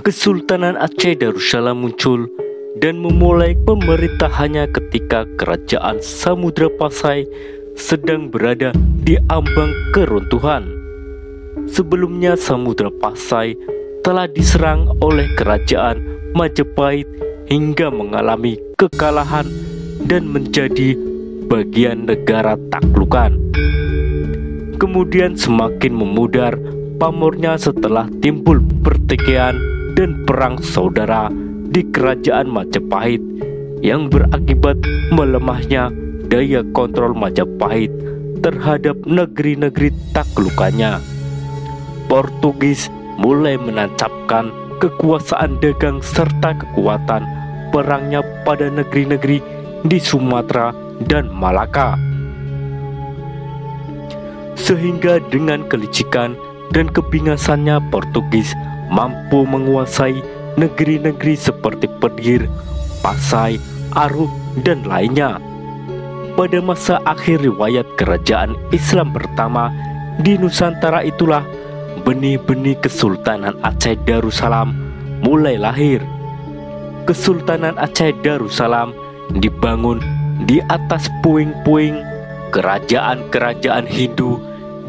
Kesultanan Aceh Darussalam muncul dan memulai pemerintahannya ketika kerajaan Samudra Pasai sedang berada di ambang keruntuhan. Sebelumnya Samudra Pasai telah diserang oleh kerajaan Majapahit hingga mengalami kekalahan dan menjadi bagian negara taklukan. Kemudian semakin memudar pamornya setelah timbul pertikaian dan perang saudara di kerajaan Majapahit yang berakibat melemahnya daya kontrol Majapahit terhadap negeri-negeri taklukannya. Portugis mulai menancapkan kekuasaan dagang serta kekuatan perangnya pada negeri-negeri di Sumatera dan Malaka. Sehingga dengan kelicikan dan kebingasannya Portugis mampu menguasai negeri-negeri seperti Pedir, Pasai, Aruh, dan lainnya. Pada masa akhir riwayat kerajaan Islam pertama di Nusantara itulah benih-benih Kesultanan Aceh Darussalam mulai lahir. Kesultanan Aceh Darussalam dibangun di atas puing-puing kerajaan-kerajaan Hindu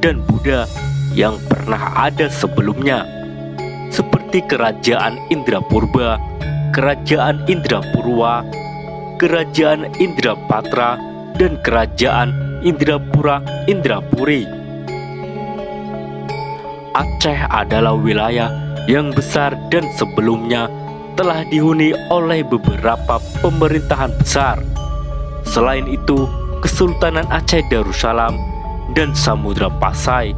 dan Buddha yang pernah ada sebelumnya, seperti Kerajaan Indrapurba, Kerajaan Indrapurwa, Kerajaan Indrapatra, dan Kerajaan Indrapura Indrapuri. Aceh adalah wilayah yang besar dan sebelumnya telah dihuni oleh beberapa pemerintahan besar. Selain itu, Kesultanan Aceh Darussalam dan Samudra Pasai.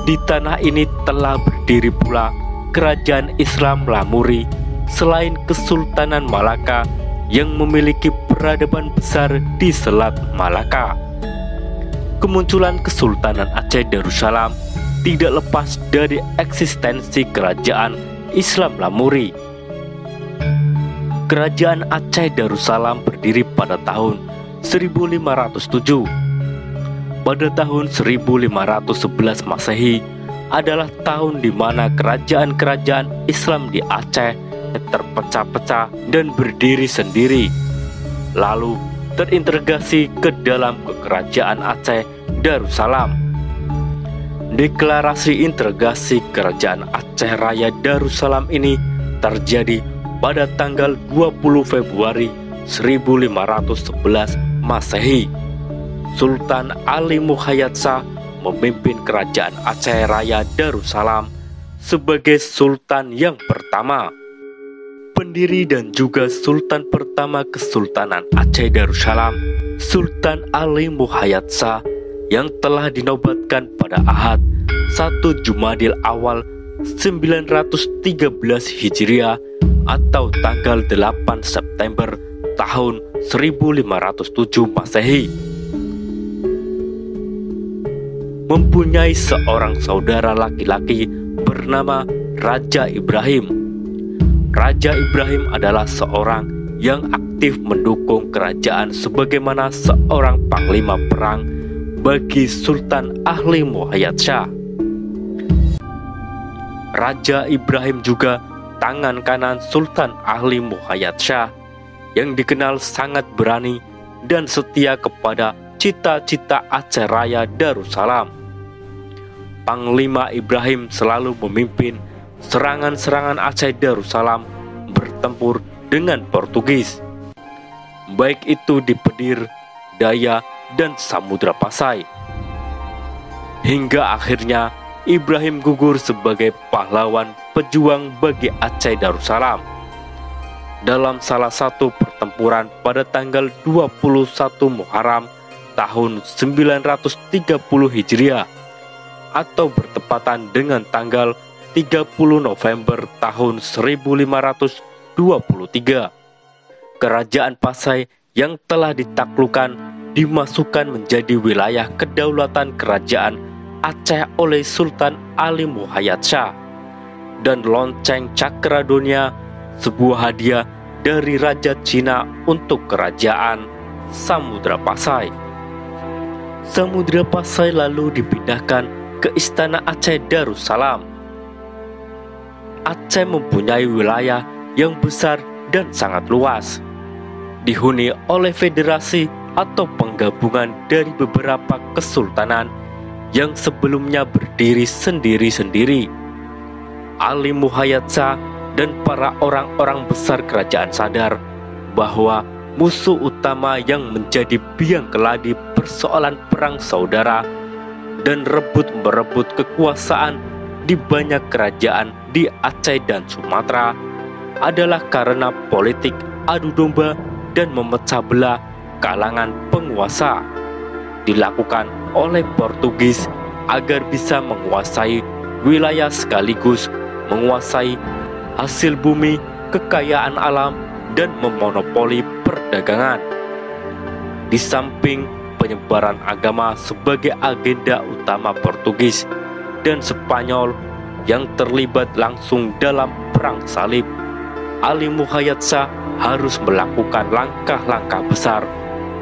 Di tanah ini telah berdiri pula Kerajaan Islam Lamuri, selain Kesultanan Malaka yang memiliki peradaban besar di Selat Malaka. Kemunculan Kesultanan Aceh Darussalam tidak lepas dari eksistensi Kerajaan Islam Lamuri. Kerajaan Aceh Darussalam berdiri pada tahun 1507. Pada tahun 1511 Masehi adalah tahun di mana kerajaan-kerajaan Islam di Aceh terpecah-pecah dan berdiri sendiri, lalu terintegrasi ke dalam Kerajaan Aceh Darussalam. Deklarasi integrasi Kerajaan Aceh Raya Darussalam ini terjadi pada tanggal 20 Februari 1511 Masehi. Sultan Ali Muhayyad Shah memimpin Kerajaan Aceh Raya Darussalam sebagai Sultan yang pertama. Pendiri dan juga Sultan pertama Kesultanan Aceh Darussalam, Sultan Ali Muhayyad Shah, yang telah dinobatkan pada Ahad 1 Jumadil Awal 913 Hijriah atau tanggal 8 September tahun 1507 Masehi. Mempunyai seorang saudara laki-laki bernama Raja Ibrahim. Raja Ibrahim adalah seorang yang aktif mendukung kerajaan sebagaimana seorang panglima perang bagi Sultan Ali Muhayyad Shah. Raja Ibrahim juga tangan kanan Sultan Ali Muhayyad Shah yang dikenal sangat berani dan setia kepada cita-cita Aceh Raya Darussalam. Panglima Ibrahim selalu memimpin serangan-serangan Aceh Darussalam bertempur dengan Portugis, baik itu di Pedir, Daya, dan Samudra Pasai. Hingga akhirnya Ibrahim gugur sebagai pahlawan pejuang bagi Aceh Darussalam dalam salah satu pertempuran pada tanggal 21 Muharram tahun 930 Hijriah atau bertepatan dengan tanggal 30 November tahun 1523. Kerajaan Pasai yang telah ditaklukkan dimasukkan menjadi wilayah kedaulatan Kerajaan Aceh oleh Sultan Ali Muhayyad Shah, dan lonceng Cakra Dunia, sebuah hadiah dari Raja Cina untuk Kerajaan Samudra Pasai. Samudra Pasai lalu dipindahkan ke Istana Aceh Darussalam. Aceh mempunyai wilayah yang besar dan sangat luas, dihuni oleh federasi atau penggabungan dari beberapa kesultanan yang sebelumnya berdiri sendiri-sendiri. Ali Muhayyad Shah dan para orang-orang besar kerajaan sadar bahwa musuh utama yang menjadi biang keladi persoalan perang saudara dan rebut-merebut kekuasaan di banyak kerajaan di Aceh dan Sumatera adalah karena politik adu domba dan memecah belah kalangan penguasa dilakukan oleh Portugis agar bisa menguasai wilayah sekaligus menguasai hasil bumi, kekayaan alam, dan memonopoli perdagangan. Di samping penyebaran agama sebagai agenda utama Portugis dan Spanyol yang terlibat langsung dalam perang salib, Ali Muhayyad Shah harus melakukan langkah-langkah besar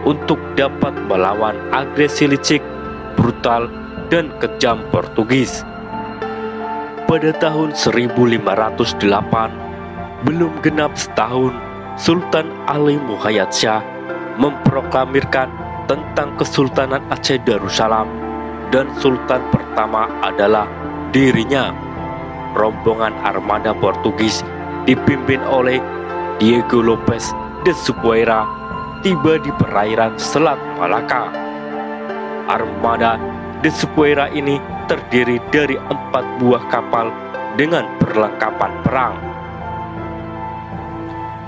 untuk dapat melawan agresi licik, brutal, dan kejam Portugis. Pada tahun 1508, belum genap setahun, Sultan Ali Muhayyad Shah memproklamirkan tentang Kesultanan Aceh Darussalam, dan Sultan pertama adalah dirinya. Rombongan armada Portugis dipimpin oleh Diego Lopes de Suqueira tiba di perairan Selat Malaka. Armada de Suqueira ini terdiri dari 4 buah kapal dengan perlengkapan perang.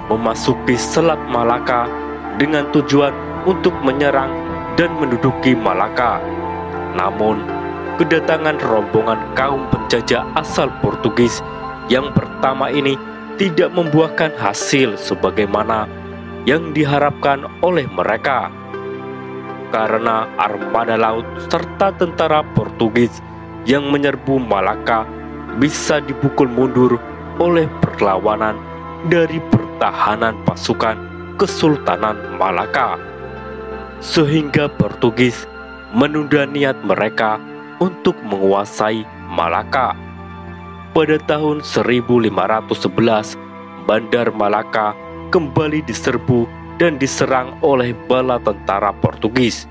Memasuki Selat Malaka dengan tujuan untuk menyerang dan menduduki Malaka. Namun, kedatangan rombongan kaum penjajah asal Portugis yang pertama ini tidak membuahkan hasil sebagaimana yang diharapkan oleh mereka, karena armada laut serta tentara Portugis yang menyerbu Malaka bisa dipukul mundur oleh perlawanan dari pertahanan pasukan Kesultanan Malaka, sehingga Portugis menunda niat mereka untuk menguasai Malaka. Pada tahun 1511, Bandar Malaka kembali diserbu dan diserang oleh bala tentara Portugis,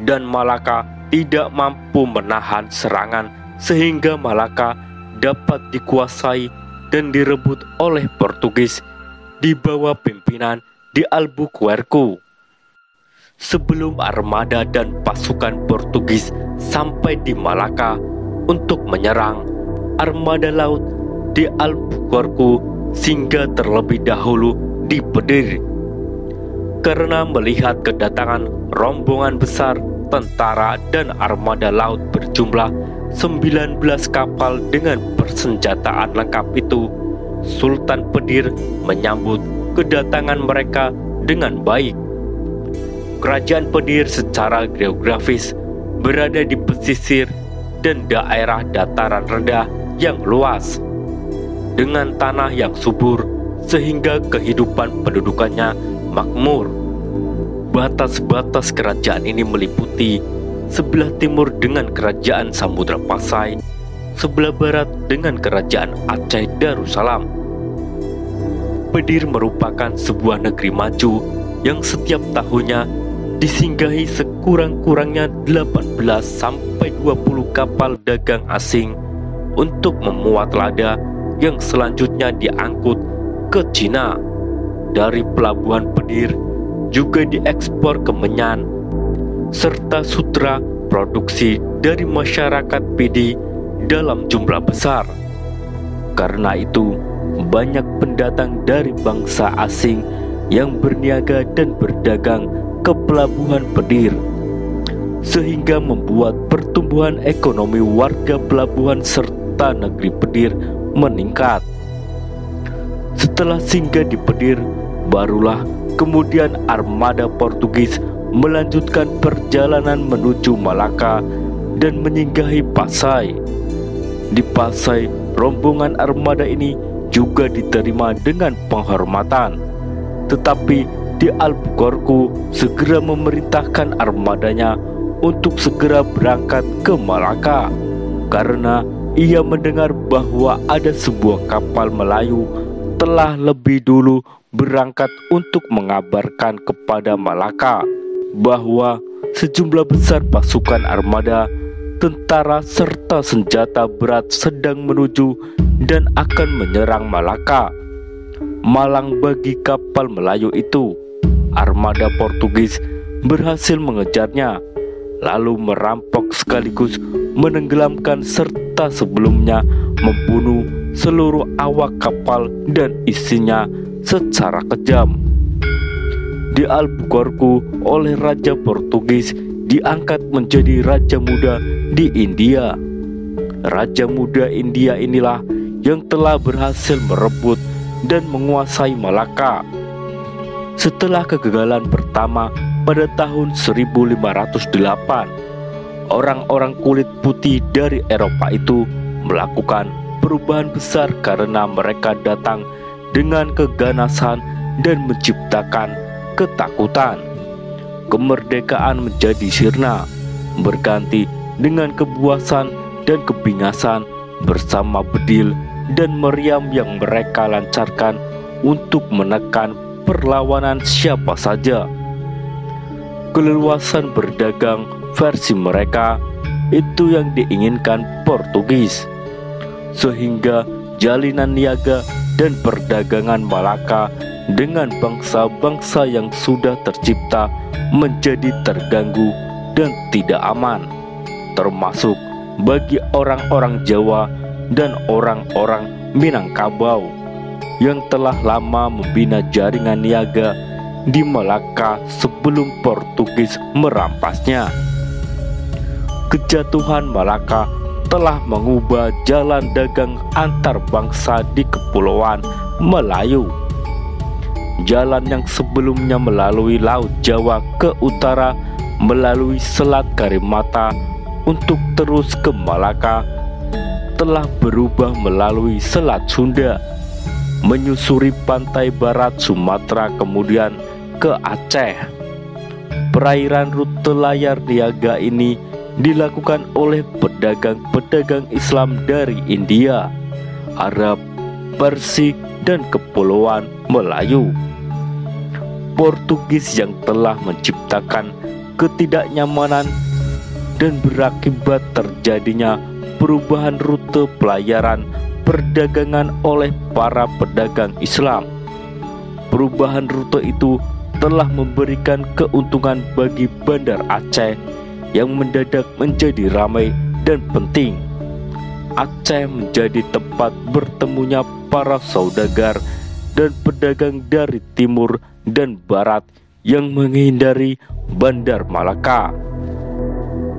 dan Malaka tidak mampu menahan serangan sehingga Malaka dapat dikuasai dan direbut oleh Portugis di bawah pimpinan di Albuquerque. Sebelum armada dan pasukan Portugis sampai di Malaka untuk menyerang, armada laut di Albuquerque singgah terlebih dahulu di Pedir. Karena melihat kedatangan rombongan besar tentara dan armada laut berjumlah 19 kapal dengan persenjataan lengkap itu, Sultan Pedir menyambut kedatangan mereka dengan baik. Kerajaan Pedir secara geografis berada di pesisir dan daerah dataran rendah yang luas, dengan tanah yang subur sehingga kehidupan pendudukannya makmur. Batas-batas kerajaan ini meliputi sebelah timur dengan kerajaan Samudra Pasai, sebelah barat dengan kerajaan Aceh Darussalam. Pedir merupakan sebuah negeri maju yang setiap tahunnya disinggahi sekurang-kurangnya 18 sampai 20 kapal dagang asing untuk memuat lada yang selanjutnya diangkut ke Cina. Dari pelabuhan Pedir juga diekspor ke Menyan serta sutra produksi dari masyarakat Pidi dalam jumlah besar. Karena itu, banyak pendatang dari bangsa asing yang berniaga dan berdagang ke pelabuhan Pedir, sehingga membuat pertumbuhan ekonomi warga pelabuhan serta negeri Pedir meningkat. Setelah singgah di Pedir, barulah kemudian armada Portugis melanjutkan perjalanan menuju Malaka dan menyinggahi Pasai. Di Pasai, rombongan armada ini juga diterima dengan penghormatan, tetapi di Albuquerque segera memerintahkan armadanya untuk segera berangkat ke Malaka, karena ia mendengar bahwa ada sebuah kapal Melayu telah lebih dulu berangkat untuk mengabarkan kepada Malaka bahwa sejumlah besar pasukan armada, tentara serta senjata berat sedang menuju dan akan menyerang Malaka. Malang bagi kapal Melayu itu, armada Portugis berhasil mengejarnya, lalu merampok sekaligus menenggelamkan serta sebelumnya membunuh seluruh awak kapal dan isinya secara kejam. Di Albuquerque oleh Raja Portugis diangkat menjadi Raja Muda di India. Raja Muda India inilah yang telah berhasil merebut dan menguasai Malaka. Setelah kegagalan pertama pada tahun 1508, orang-orang kulit putih dari Eropa itu melakukan perubahan besar karena mereka datang dengan keganasan dan menciptakan ketakutan. Kemerdekaan menjadi sirna, berganti dengan kepuasan dan kebingasan bersama bedil dan meriam yang mereka lancarkan untuk menekan perlawanan siapa saja. Keleluasan berdagang versi mereka itu yang diinginkan Portugis, sehingga jalinan niaga dan perdagangan Malaka dengan bangsa-bangsa yang sudah tercipta menjadi terganggu dan tidak aman, termasuk bagi orang-orang Jawa dan orang-orang Minangkabau yang telah lama membina jaringan niaga di Malaka sebelum Portugis merampasnya. Kejatuhan Malaka telah mengubah jalan dagang antar bangsa di Kepulauan Melayu. Jalan yang sebelumnya melalui Laut Jawa ke utara melalui Selat Karimata untuk terus ke Malaka telah berubah melalui Selat Sunda, menyusuri pantai barat Sumatera kemudian ke Aceh. Perairan rute layar niaga ini dilakukan oleh pedagang-pedagang Islam dari India, Arab, Persia, dan Kepulauan Melayu. Portugis yang telah menciptakan ketidaknyamanan dan berakibat terjadinya perubahan rute pelayaran perdagangan oleh para pedagang Islam. Perubahan rute itu telah memberikan keuntungan bagi Bandar Aceh yang mendadak menjadi ramai dan penting. Aceh menjadi tempat bertemunya para saudagar dan pedagang dari timur dan barat yang menghindari Bandar Malaka.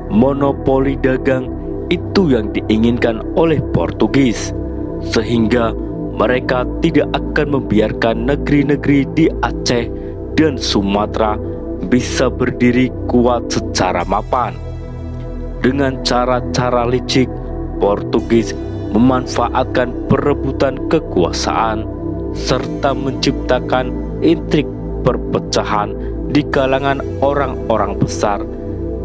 Monopoli dagang itu yang diinginkan oleh Portugis, sehingga mereka tidak akan membiarkan negeri-negeri di Aceh dan Sumatera bisa berdiri kuat secara mapan. Dengan cara-cara licik, Portugis memanfaatkan perebutan kekuasaan serta menciptakan intrik perpecahan di kalangan orang-orang besar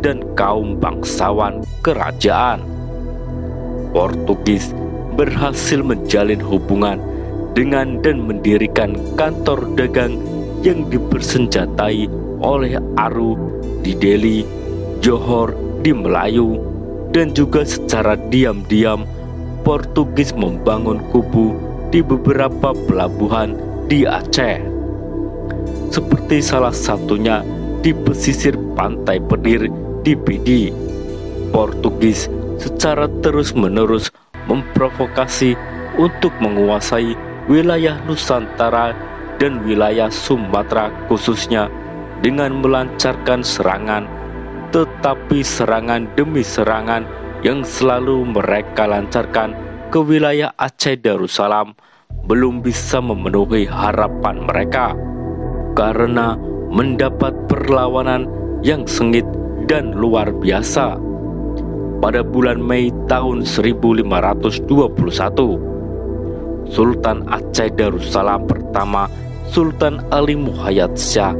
dan kaum bangsawan kerajaan. Portugis berhasil menjalin hubungan dengan dan mendirikan kantor dagang yang dipersenjatai oleh Aru di Delhi, Johor di Melayu, dan juga secara diam-diam Portugis membangun kubu di beberapa pelabuhan di Aceh, seperti salah satunya di pesisir pantai Pedir di Pidi. Portugis secara terus-menerus memprovokasi untuk menguasai wilayah Nusantara dan wilayah Sumatera khususnya dengan melancarkan serangan, tetapi serangan demi serangan yang selalu mereka lancarkan ke wilayah Aceh Darussalam belum bisa memenuhi harapan mereka karena mendapat perlawanan yang sengit dan luar biasa. Pada bulan Mei tahun 1521, Sultan Aceh Darussalam pertama, Sultan Ali Muhayyad Shah,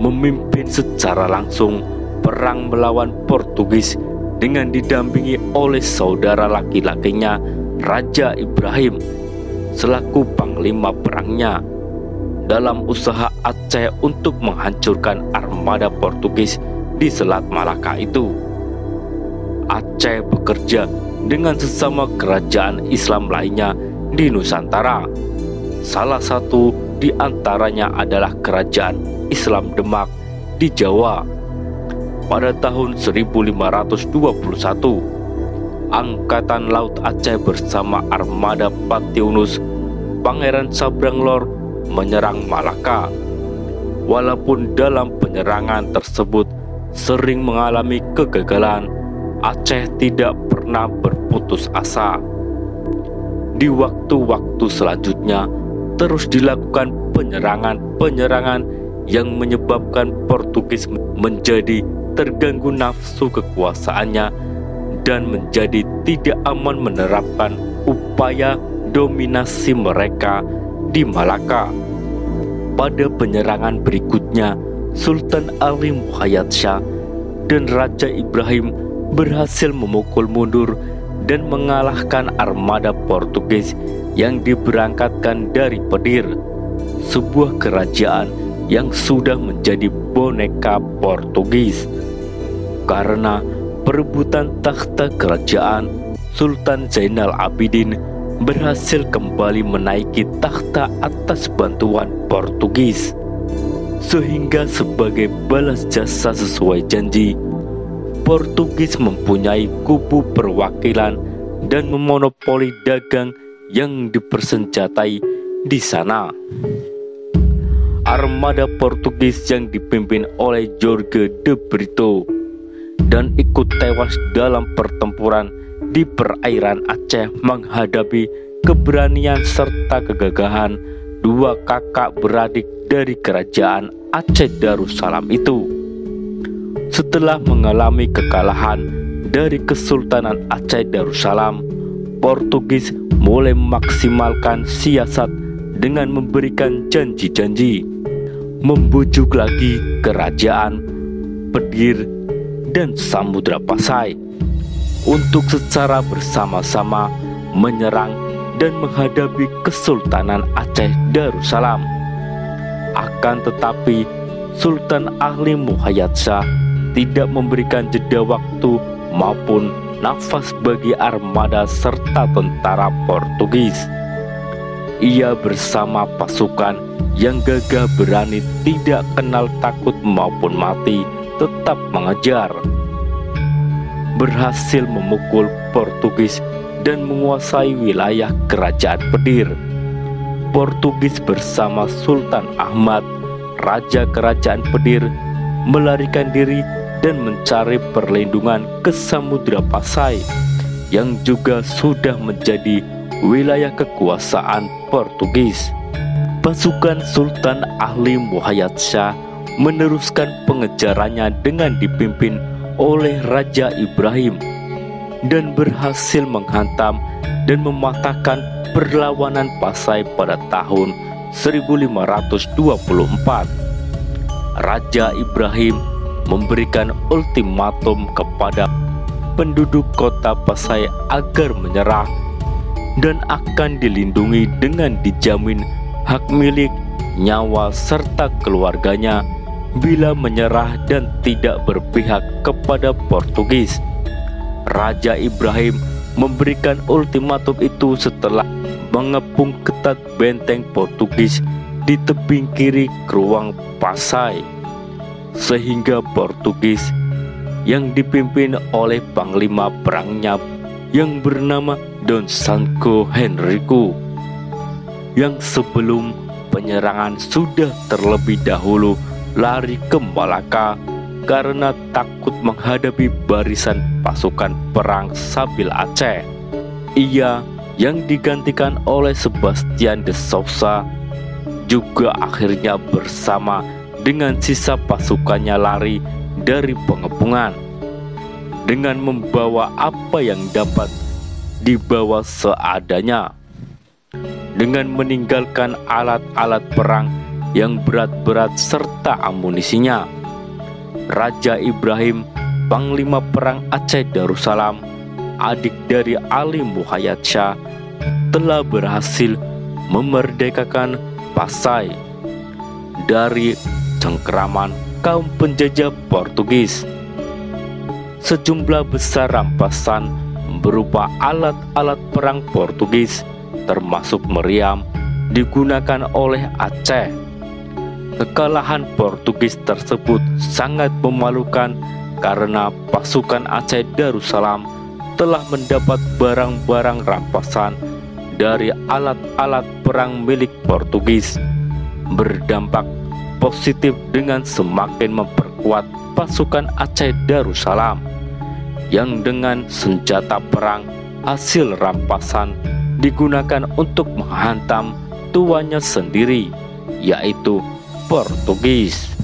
memimpin secara langsung perang melawan Portugis dengan didampingi oleh saudara laki-lakinya Raja Ibrahim selaku panglima perangnya dalam usaha Aceh untuk menghancurkan armada Portugis di Selat Malaka itu. Aceh bekerja dengan sesama kerajaan Islam lainnya di Nusantara. Salah satu di antaranya adalah Kerajaan Islam Demak di Jawa. Pada tahun 1521, Angkatan Laut Aceh bersama armada Patiunus Pangeran Sabranglor menyerang Malaka. Walaupun dalam penyerangan tersebut sering mengalami kegagalan, Aceh tidak pernah berputus asa. Di waktu-waktu selanjutnya terus dilakukan penyerangan-penyerangan yang menyebabkan Portugis menjadi terganggu nafsu kekuasaannya dan menjadi tidak aman menerapkan upaya dominasi mereka di Malaka. Pada penyerangan berikutnya, Sultan Ali Muhayyad Shah dan Raja Ibrahim berhasil memukul mundur dan mengalahkan armada Portugis yang diberangkatkan dari Pedir, sebuah kerajaan yang sudah menjadi boneka Portugis. Karena perebutan takhta kerajaan, Sultan Zainal Abidin berhasil kembali menaiki takhta atas bantuan Portugis. Sehingga sebagai balas jasa sesuai janji, Portugis mempunyai kubu perwakilan dan memonopoli dagang yang dipersenjatai di sana. Armada Portugis yang dipimpin oleh Jorge de Brito dan ikut tewas dalam pertempuran di perairan Aceh menghadapi keberanian serta kegagahan dua kakak beradik dari kerajaan Aceh Darussalam itu. Setelah mengalami kekalahan dari Kesultanan Aceh Darussalam, Portugis mulai memaksimalkan siasat dengan memberikan janji-janji, membujuk lagi kerajaan Pedir dan Samudra Pasai untuk secara bersama-sama menyerang dan menghadapi Kesultanan Aceh Darussalam. Akan tetapi Sultan Ali Muhayyad Shah tidak memberikan jeda waktu maupun nafas bagi armada serta tentara Portugis. Ia bersama pasukan yang gagah berani, tidak kenal takut maupun mati, tetap mengejar. Berhasil memukul Portugis dan menguasai wilayah kerajaan Pedir. Portugis bersama Sultan Ahmad, Raja Kerajaan Pedir, melarikan diri dan mencari perlindungan ke Samudra Pasai yang juga sudah menjadi wilayah kekuasaan Portugis. Pasukan Sultan Ali Muhayyad Shah meneruskan pengejarannya dengan dipimpin oleh Raja Ibrahim dan berhasil menghantam dan mematahkan perlawanan Pasai pada tahun 1524. Raja Ibrahim memberikan ultimatum kepada penduduk kota Pasai agar menyerah dan akan dilindungi dengan dijamin hak milik, nyawa, serta keluarganya bila menyerah dan tidak berpihak kepada Portugis. Raja Ibrahim memberikan ultimatum itu setelah mengepung ketat benteng Portugis di tebing kiri Kruang Pasai, sehingga Portugis yang dipimpin oleh panglima perangnya yang bernama Don Sancho Henrique, yang sebelum penyerangan sudah terlebih dahulu lari ke Malaka karena takut menghadapi barisan pasukan perang Sabil Aceh. Ia yang digantikan oleh Sebastian de Sousa juga akhirnya bersama dengan sisa pasukannya lari dari pengepungan dengan membawa apa yang dapat dibawa seadanya, dengan meninggalkan alat-alat perang yang berat-berat serta amunisinya. Raja Ibrahim Panglima Perang Aceh Darussalam, adik dari Ali Muhayyad Shah, telah berhasil memerdekakan Pasai dari cengkeraman kaum penjajah Portugis. Sejumlah besar rampasan berupa alat-alat perang Portugis termasuk meriam digunakan oleh Aceh. Kekalahan Portugis tersebut sangat memalukan karena pasukan Aceh Darussalam telah mendapat barang-barang rampasan dari alat-alat perang milik Portugis, berdampak positif dengan semakin memperkuat pasukan Aceh Darussalam yang dengan senjata perang hasil rampasan digunakan untuk menghantam tuannya sendiri, yaitu Portugis.